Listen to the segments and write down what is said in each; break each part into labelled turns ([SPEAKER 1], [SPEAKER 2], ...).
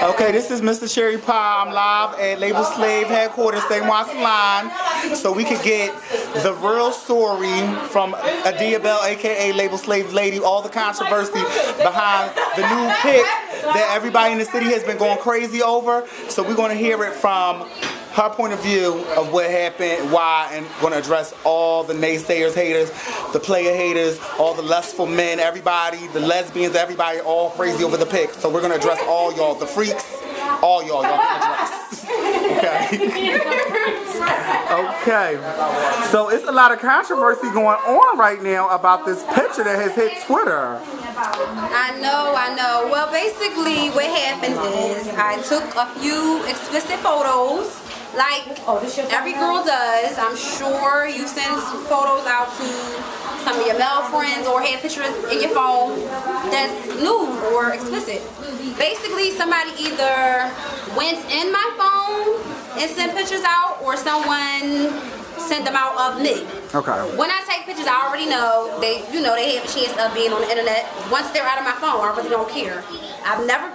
[SPEAKER 1] Okay, this is Mr. Cherrypie. I'm live at Label Slave headquarters, St. Juan Salon, so we could get the real story from Adia Bell, aka Label Slave Lady, all the controversy behind the new pic that everybody in the city has been going crazy over. So we're going to hear it from her point of view of what happened, why, and going to address all the naysayers, haters, the player haters, all the lustful men, everybody, the lesbians, everybody, all crazy over the pic. So we're going to address all y'all, the freaks, all y'all can address. Okay. Okay. So it's a lot of controversy going on right now about this picture that has hit Twitter.
[SPEAKER 2] I know. Well, basically what happened is I took a few explicit photos like every girl does. I'm sure you send photos out to some of your male friends or had pictures in your phone that's nude or explicit. Basically, somebody either went in my phone and sent pictures out, or someone sent them out of me.
[SPEAKER 1] Okay.
[SPEAKER 2] When I take pictures, I already know they have a chance of being on the internet. Once they're out of my phone, I really don't care. I've never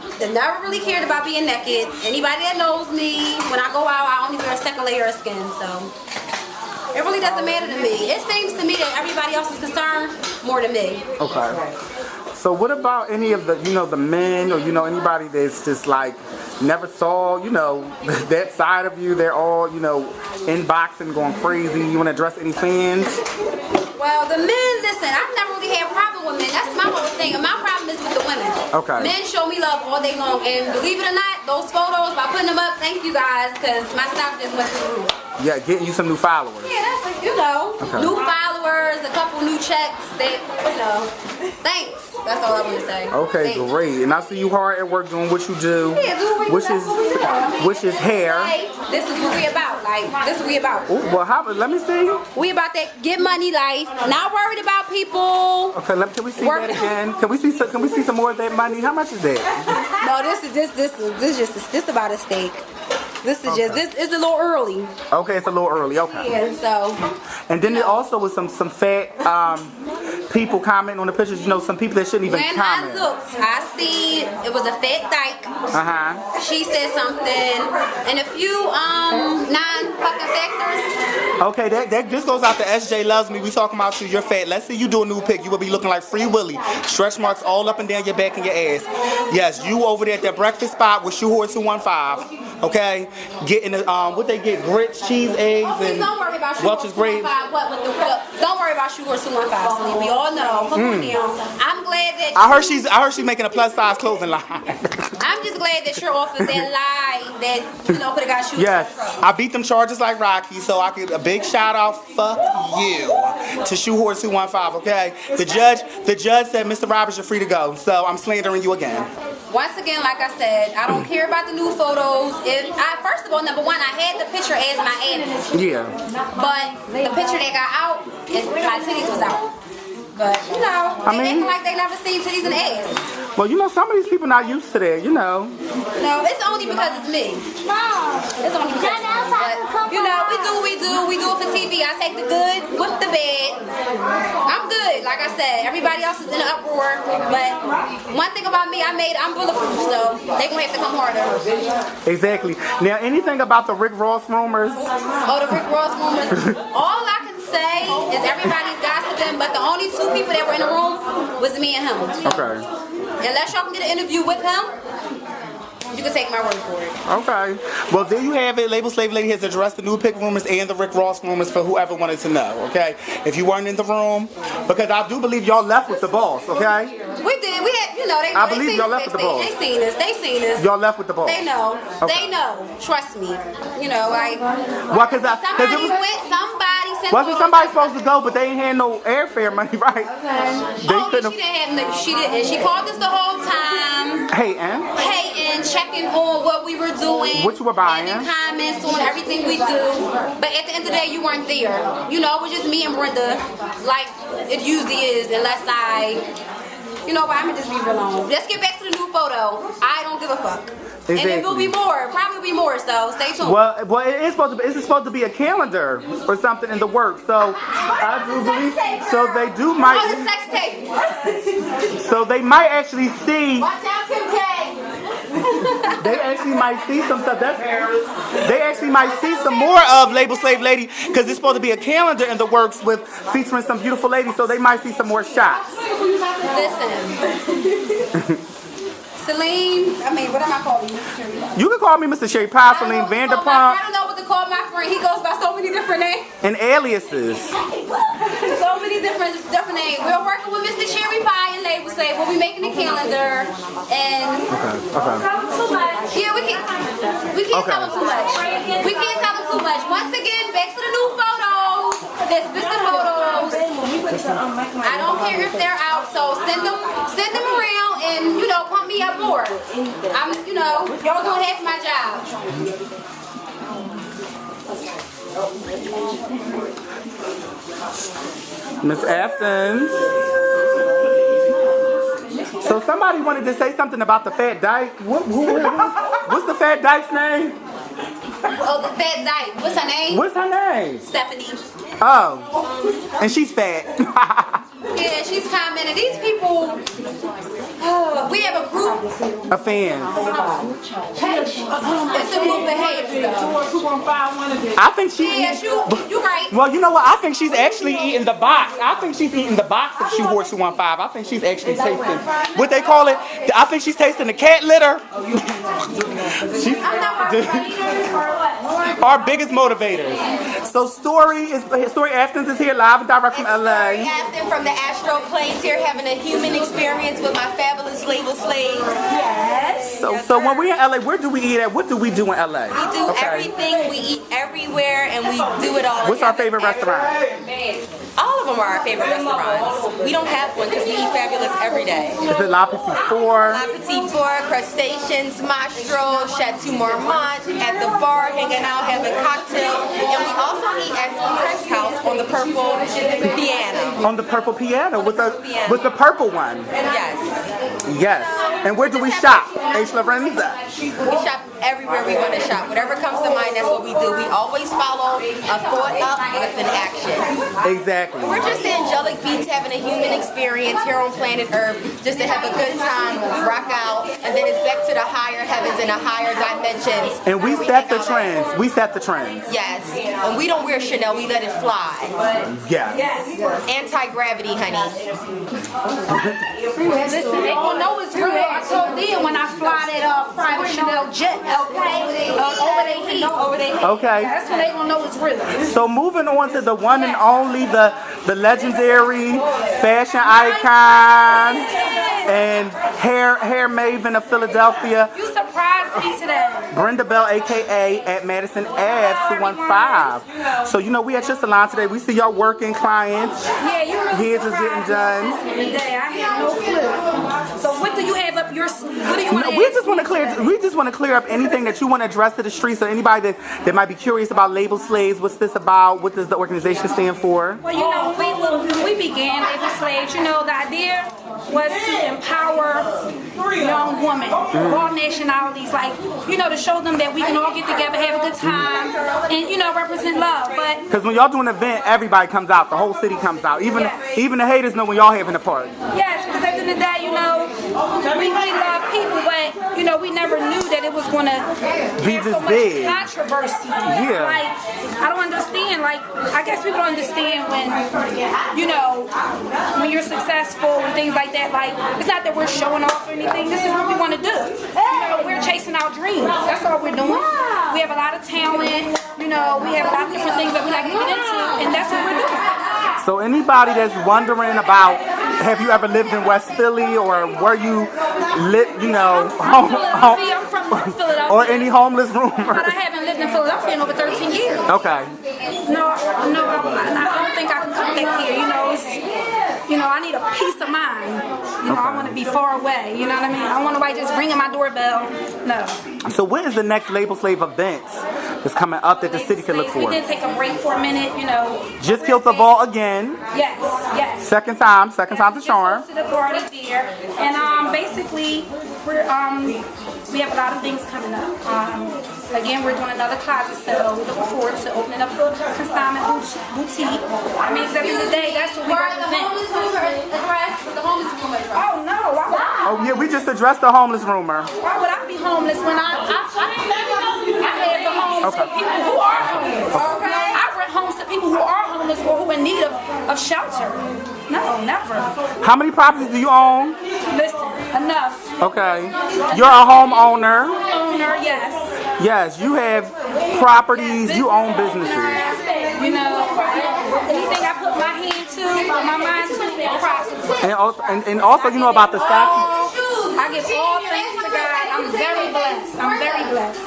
[SPEAKER 2] really cared about being naked. Anybody that knows me, when I go out, I only wear a second layer of skin, so it really doesn't matter to me. It seems to me that everybody else is concerned more than me.
[SPEAKER 1] Okay. So what about any of the, the men or, anybody that's just like never saw, that side of you? They're all, inboxing, going crazy. You want to address any fans?
[SPEAKER 2] Well, the men, listen, I've never really had a problem with men. That's my whole thing. And my problem is with the women.
[SPEAKER 1] Okay.
[SPEAKER 2] Men show me love all day long. And believe it or not, those photos, by putting them up, thank you guys, because my stock just went through the roof.
[SPEAKER 1] Yeah, getting you some new followers.
[SPEAKER 2] Yeah, that's like, new followers, a couple new checks that, thanks. That's all I want to say.
[SPEAKER 1] Okay, thanks. Great. And I see you hard at work doing what you do.
[SPEAKER 2] Yeah, doing
[SPEAKER 1] which is hair.
[SPEAKER 2] Like, this is what we about. This is what we about.
[SPEAKER 1] Ooh, well, let me see.
[SPEAKER 2] We about that get money life. Not worried about people.
[SPEAKER 1] Okay, can we see that again? Can we see some more of that money? How much is that?
[SPEAKER 2] No, this about a steak. This is it's a little early.
[SPEAKER 1] Okay, it's a little early. Okay.
[SPEAKER 2] Yeah, so.
[SPEAKER 1] And then there also was some fat people commenting on the pictures. Some people that shouldn't even comment.
[SPEAKER 2] When I looked, I see it was a fat dyke. She said something, and a few non-fucking factors.
[SPEAKER 1] Okay, that just goes out to SJ Loves Me. We talking about you. You're fat. Let's say you do a new pic. You will be looking like Free Willy. Stretch marks all up and down your back and your ass. Yes, you over there at that breakfast spot with Shoehorn 215. Okay, getting the what they get, grits, cheese, eggs, and
[SPEAKER 2] don't worry about
[SPEAKER 1] Welch's gravy.
[SPEAKER 2] Don't worry about Shoehorn 215. We all know. Come on down. I'm glad that
[SPEAKER 1] I heard she's making a plus size clothing line.
[SPEAKER 2] I'm just glad that you're off of that lie that could have got shoes.
[SPEAKER 1] Yes, I beat them charges like Rocky, so I give a big shout out. Fuck you to Shoehorn 215. Okay, the judge said, Mr. Roberts, you're free to go. So I'm slandering you again.
[SPEAKER 2] Once again, like I said, I don't care about the new photos. First of all, number one, I had the picture as my image.
[SPEAKER 1] Yeah.
[SPEAKER 2] But the picture that got out, my titties was out. But, they acting like they never seen titties and ass.
[SPEAKER 1] Well, some of these people not used to that,
[SPEAKER 2] No, it's only because it's me. It's only because it's me. But, we do it for TV. I take the good with the bad. I'm good. Like I said, everybody else is in an uproar. But one thing about me, I'm bulletproof, so they gonna have to come harder.
[SPEAKER 1] Exactly. Now, anything about the Rick Ross rumors?
[SPEAKER 2] Oh, the Rick Ross rumors. All I can say is everybody's gossiping, but the only two people that were in the room was me and him. So,
[SPEAKER 1] okay.
[SPEAKER 2] Unless y'all can get an interview with him, you can take my word for it.
[SPEAKER 1] Okay. Well, there you have it. Label Slave Lady has addressed the new pic rumors and the Rick Ross rumors for whoever wanted to know, okay? If you weren't in the room, because I do believe y'all left with the boss, okay?
[SPEAKER 2] We did. We had,
[SPEAKER 1] I believe y'all left with the boss.
[SPEAKER 2] They seen us.
[SPEAKER 1] Y'all left with the boss.
[SPEAKER 2] They know. Okay. They know. Trust me.
[SPEAKER 1] Well, because
[SPEAKER 2] somebody sent
[SPEAKER 1] wasn't somebody supposed to go, but they ain't had no airfare money, right?
[SPEAKER 2] Okay. She didn't. She called us the whole time.
[SPEAKER 1] Hating,
[SPEAKER 2] checking on what we were doing.
[SPEAKER 1] What you were buying.
[SPEAKER 2] And comments on everything we do. But at the end of the day, you weren't there. It was just me and Brenda, like it usually is, unless I'm gonna just leave it alone. Let's get back to the new photo. I don't give a fuck. Exactly. And it will be more, probably be more, so stay tuned.
[SPEAKER 1] Well, it's supposed to be a calendar or something in the works. So I do believe, so they might.
[SPEAKER 2] Oh, the sex tape.
[SPEAKER 1] So they might actually see.
[SPEAKER 2] Watch out, Kim K.
[SPEAKER 1] They actually might see some stuff. They actually might see some more of Label Slave Lady because there's supposed to be a calendar in the works with featuring some beautiful ladies, so they might see some more shots.
[SPEAKER 2] Listen. Celine, what am I calling you?
[SPEAKER 1] You can call me Mr. Cherrypie, Celine Vanderpump.
[SPEAKER 2] I don't know what to call my friend. He goes by so many different names.
[SPEAKER 1] And aliases.
[SPEAKER 2] So many different names. We're working with Mr. Cherrypie and Label Slave. We'll be making a calendar and yeah, we can't tell them too much. We can't tell them too much. Once again, back to the new photos. There's Mr. Photos. I don't care if they're out, so send them around and pump me up more. Y'all doing half my job.
[SPEAKER 1] Miss Afton. So somebody wanted to say something about the fat dyke. What's the fat dyke's name?
[SPEAKER 2] Oh, the fat dyke. What's her name?
[SPEAKER 1] What's her name?
[SPEAKER 2] Stephanie.
[SPEAKER 1] Oh, and she's fat.
[SPEAKER 2] Yeah, she's commenting. These people, we have a group
[SPEAKER 1] of fans.
[SPEAKER 2] It's a group of haters, though.
[SPEAKER 1] I think she.
[SPEAKER 2] Yeah, you right.
[SPEAKER 1] Well, you know what? I think she's actually eating the box. I think she's eating the box if she wore 215. I think she's actually tasting what they call it. I think she's tasting the cat litter. Our biggest motivators. So Story Aftons is here live and direct from LA.
[SPEAKER 3] Story Afton from the Astro Plains here, having a human experience with my fabulous label slaves. Yes.
[SPEAKER 1] So when we're in LA, where do we eat at? What do we do in LA?
[SPEAKER 3] We do everything. We eat everywhere, and we do it all.
[SPEAKER 1] What's our favorite restaurant?
[SPEAKER 3] All of them are our favorite restaurants. We don't have one because we eat fabulous every day.
[SPEAKER 1] Is it La Petite Four?
[SPEAKER 3] La Petite Four, Crustaceans, Mastro, Chateau Marmont, at the bar, hanging out, having cocktails. And we also eat at Spirit's house on the purple piano.
[SPEAKER 1] On the purple piano with the purple one.
[SPEAKER 3] Yes.
[SPEAKER 1] Yes. And where do we shop? H. Lorenza.
[SPEAKER 3] We shop everywhere we want to shop. Whatever comes to mind, that's what we do. We always follow a thought up with an action.
[SPEAKER 1] Exactly.
[SPEAKER 3] We're just angelic beings having a human experience here on planet Earth, just to have a good time, rock out, and then it's back to the higher heavens and the higher dimensions.
[SPEAKER 1] And we set the trends. We set the trends.
[SPEAKER 3] Yes. And we don't wear Chanel, we let it fly.
[SPEAKER 1] Yes.
[SPEAKER 3] Anti-gravity, honey.
[SPEAKER 4] Listen, they gonna know it's real. I told them when I fly that private Chanel jet, okay? Over their heat.
[SPEAKER 1] Okay.
[SPEAKER 4] That's when they gonna know it's real.
[SPEAKER 1] So moving on to the one and only, the legendary fashion icon and hair maven of Philadelphia,
[SPEAKER 4] You surprised me today.
[SPEAKER 1] Brenda Bell, aka at Madison Ave 215. So we at your salon today. We see y'all working clients.
[SPEAKER 4] Yeah, you really
[SPEAKER 1] His is getting done.
[SPEAKER 4] today. I had no clue. So what do you have up your sleeve? What do you want to
[SPEAKER 1] We just want to clear up anything that you want to address to the streets, or anybody that might be curious about Label Slaves. What's this about? What does the organization stand for?
[SPEAKER 4] Well, when we began Label Slaves, the idea was to empower young women, all nationalities, to show them that we can all get together, have a good time, and represent love. But
[SPEAKER 1] because when y'all do an event, everybody comes out, the whole city comes out, even the haters know when y'all having a party.
[SPEAKER 4] yes, because at the end of the day, we really love people, but we never knew that it was going to
[SPEAKER 1] Be
[SPEAKER 4] have
[SPEAKER 1] this
[SPEAKER 4] so much
[SPEAKER 1] big.
[SPEAKER 4] controversy.
[SPEAKER 1] Yeah.
[SPEAKER 4] I don't understand. I guess people don't understand when when you're successful and things like that. It's not that we're showing off or anything. This is what we want to do. We're chasing our dreams. That's all we're doing. We have a lot of talent. We have a lot of different things that we like to get into, and that's what we're doing.
[SPEAKER 1] So anybody that's wondering about, have you ever lived in West Philly, or were you
[SPEAKER 4] I'm from Philadelphia.
[SPEAKER 1] or any homeless rumors?
[SPEAKER 4] But I haven't lived in Philadelphia in over 13 years.
[SPEAKER 1] Okay.
[SPEAKER 4] No, I don't think I can come back here. I need a peace of mind. I want to be far away. You know what I mean? I want nobody just ringing my doorbell. No.
[SPEAKER 1] So what is the next Label Slave event that's coming up that the city can look
[SPEAKER 4] We
[SPEAKER 1] for?
[SPEAKER 4] did take a break for a minute.
[SPEAKER 1] Just killed the ball again.
[SPEAKER 4] Yes.
[SPEAKER 1] Second time's the charm.
[SPEAKER 4] To the party there, and basically we have a lot of things coming up. Again, we're doing another closet sale. We're looking forward to opening up a consignment boutique. Because at the end of the day, that's what we represent.
[SPEAKER 2] The homeless room address.
[SPEAKER 4] Oh no!
[SPEAKER 1] Oh yeah, we just addressed the homeless rumor.
[SPEAKER 4] Why would I be only homeless when I have the homes for people who are homeless. Okay. I rent homes to people who are homeless or who are in need of shelter. No, never.
[SPEAKER 1] How many properties do you own?
[SPEAKER 4] Listen, enough.
[SPEAKER 1] Okay. You're a homeowner.
[SPEAKER 4] Owner, yes.
[SPEAKER 1] Yes, you have properties, you own businesses.
[SPEAKER 4] You know, anything I put my hand to, my mind to, it prospers.
[SPEAKER 1] And also, you know about the stock.
[SPEAKER 4] I give all thanks to God. I'm very blessed. I'm very blessed.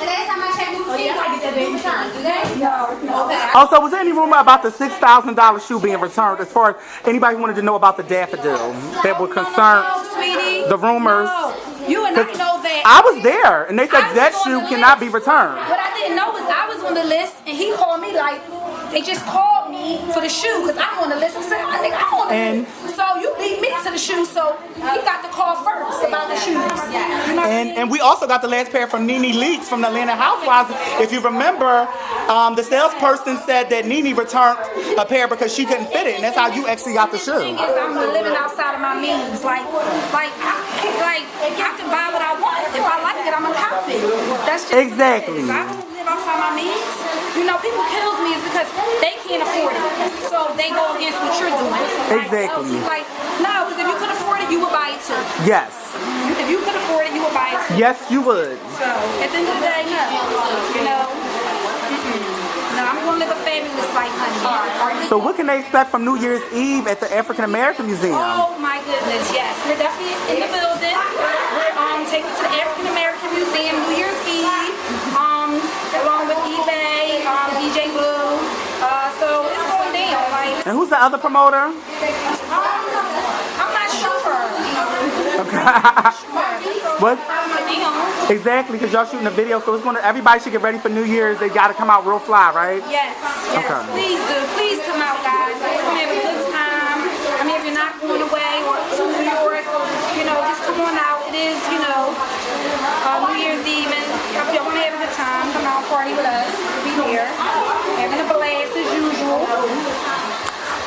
[SPEAKER 1] Also, was there any rumor about the $6,000 shoe being returned? As far as anybody wanted to know about the daffodil that would concern
[SPEAKER 4] sweetie.
[SPEAKER 1] the rumors.
[SPEAKER 4] No. You and I know that.
[SPEAKER 1] I was there, and they said that shoe cannot be returned.
[SPEAKER 4] What I didn't know is I was on the list, and he called me like, they just called me for the shoe because I'm on the list. I said, I think I'm on the list. So you beat me to the shoe, so he got the call first about the shoes. You know
[SPEAKER 1] And we also got the last pair from Nene Leakes from the Atlanta Housewives. If you remember, the salesperson said that Nene returned a pair because she couldn't fit it, and that's how you actually got the shoe.
[SPEAKER 4] The thing is, I'm living outside of my means. Like I can buy what I want. If I like it, I'm a copy. That's just
[SPEAKER 1] Exactly.
[SPEAKER 4] I don't live outside my means. You know, people kills me is because they can't afford it. So they go against what you're doing.
[SPEAKER 1] Exactly.
[SPEAKER 4] Like, no, because if you could afford it, you would buy it too.
[SPEAKER 1] Yes.
[SPEAKER 4] If you could afford it, you would buy it too.
[SPEAKER 1] Yes, you would.
[SPEAKER 4] So, at the end of the day, no. You know, no, I'm going to live a fabulous life, honey.
[SPEAKER 1] So what can they expect from New Year's Eve at the African American Museum?
[SPEAKER 4] Oh my goodness, yes. We're definitely in the building. We're taking to the African American Museum New Year's Eve, along with eBay, DJ Blue. So it's going down. Like,
[SPEAKER 1] And who's the other promoter?
[SPEAKER 4] I'm not sure.
[SPEAKER 1] What? Exactly, because y'all shooting a video, so it's gonna. Everybody should get ready for New Year's. They gotta come out real fly, right?
[SPEAKER 4] Yes, yes.
[SPEAKER 1] Okay.
[SPEAKER 4] Please do. Please come out, guys. We're gonna have a good time. I mean, if you're not going away or to New York, you know, just come on out. It is, you know, New Year's Eve, and if y'all wanna have a good time, come out and party with us. We'll be here, having a blast as usual.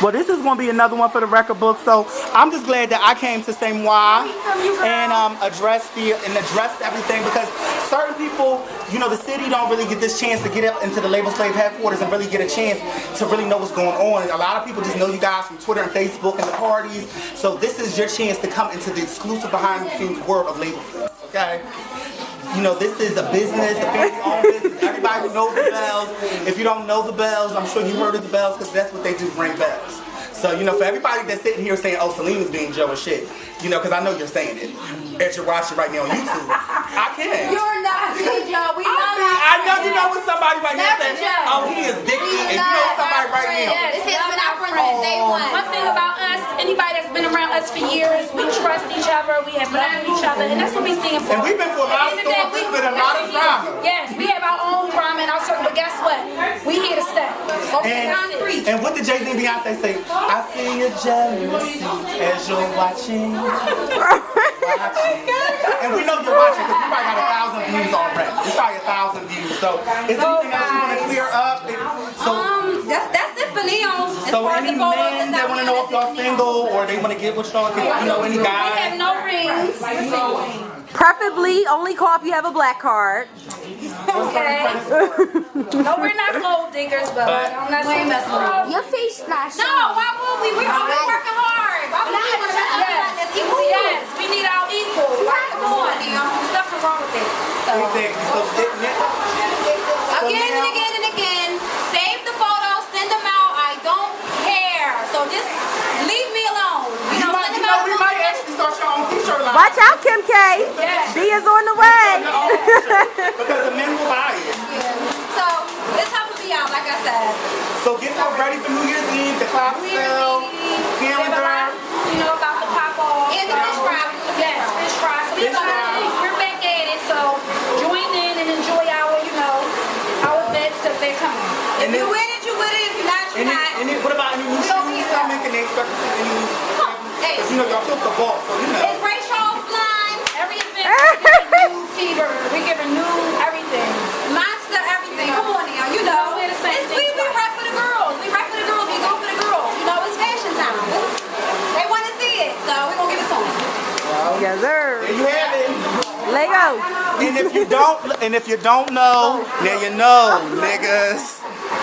[SPEAKER 1] Well, this is going to be another one for the record book, so I'm just glad that I came to say moi and addressed everything, because certain people, you know, the city don't really get this chance to get up into the Label Slave headquarters and really get a chance to really know what's going on. And a lot of people just know you guys from Twitter and Facebook and the parties, so this is your chance to come into the exclusive behind-the-scenes world of Label Slaves, okay? You know, this is a business, a family-owned business. Everybody knows the bells. If you don't know the bells, I'm sure you heard of the bells, because that's what they do, ring bells. So, you know, for everybody that's sitting here saying, oh, Selena's being Joe and shit, you know, because I know you're saying it as you're watching right now on YouTube. I can't.
[SPEAKER 2] You're not being Joe. We know
[SPEAKER 1] I know you know with somebody right now saying, oh, he is Dickie, and you know somebody right now.
[SPEAKER 2] This has been our friend since day one.
[SPEAKER 4] One thing about us, anybody that's been around us for years, we trust each other, we have love for each other, and that's what we stand for.
[SPEAKER 1] And we've been through a lot of storms, we've been a lot of drama.
[SPEAKER 4] Yes, we have our own drama in our circle, but guess what? We here to stay.
[SPEAKER 1] And what did Jay-Z and Beyonce say? I see your jealousy as you're watching. And we know you're watching because we probably got 1,000 views already. It's probably 1,000 views. So is there anything else you want to clear up?
[SPEAKER 2] That's it for Leon.
[SPEAKER 1] So any men that want to know if y'all single or they want to get with y'all, you know, any guys?
[SPEAKER 4] We have no rings.
[SPEAKER 3] Preferably only call if you have a black card.
[SPEAKER 4] Okay. No, we're not gold diggers, but I'm not saying that's wrong.
[SPEAKER 3] Your face splash.
[SPEAKER 4] No, why would we? We're always working hard. Why would we want to mess up? Yes, we need our equal. Like, come on, there's nothing wrong with it.
[SPEAKER 2] Again and again and again, save the photos, send them out. I don't care. So just leave me alone. You know, send them out.
[SPEAKER 1] We might actually start your own t-shirt line.
[SPEAKER 3] Watch out, Kim K.
[SPEAKER 4] Yes.
[SPEAKER 3] D is on the way.
[SPEAKER 1] Because the men will buy it.
[SPEAKER 2] So it's helping me out, like I said.
[SPEAKER 1] So get them ready for New Year's Eve, the clock sale, calendar.
[SPEAKER 4] You know about the pop off.
[SPEAKER 2] And the fish fry.
[SPEAKER 4] Yes, fish fry. So we're back at it. So join in and enjoy our, you know, our events because they're coming.
[SPEAKER 2] If you win it, you win it. If you're not, you're not.
[SPEAKER 1] What about any new shoes coming? Can they expect to see any new shoes? Because you know y'all took the ball, so you know.
[SPEAKER 2] It's Ray Charles blind.
[SPEAKER 4] Every event we give a new fever. We give a new everything.
[SPEAKER 2] Monster, everything. Come on now, you know.
[SPEAKER 4] We're the same
[SPEAKER 2] It's, we rap for the girls. We rap for the girls. We go for the girls. You know, it's fashion time. They want to see it, so we're going to give it to them.
[SPEAKER 3] Yes, sir.
[SPEAKER 1] There you have it.
[SPEAKER 3] Lego.
[SPEAKER 1] And if you don't know, now you know, niggas.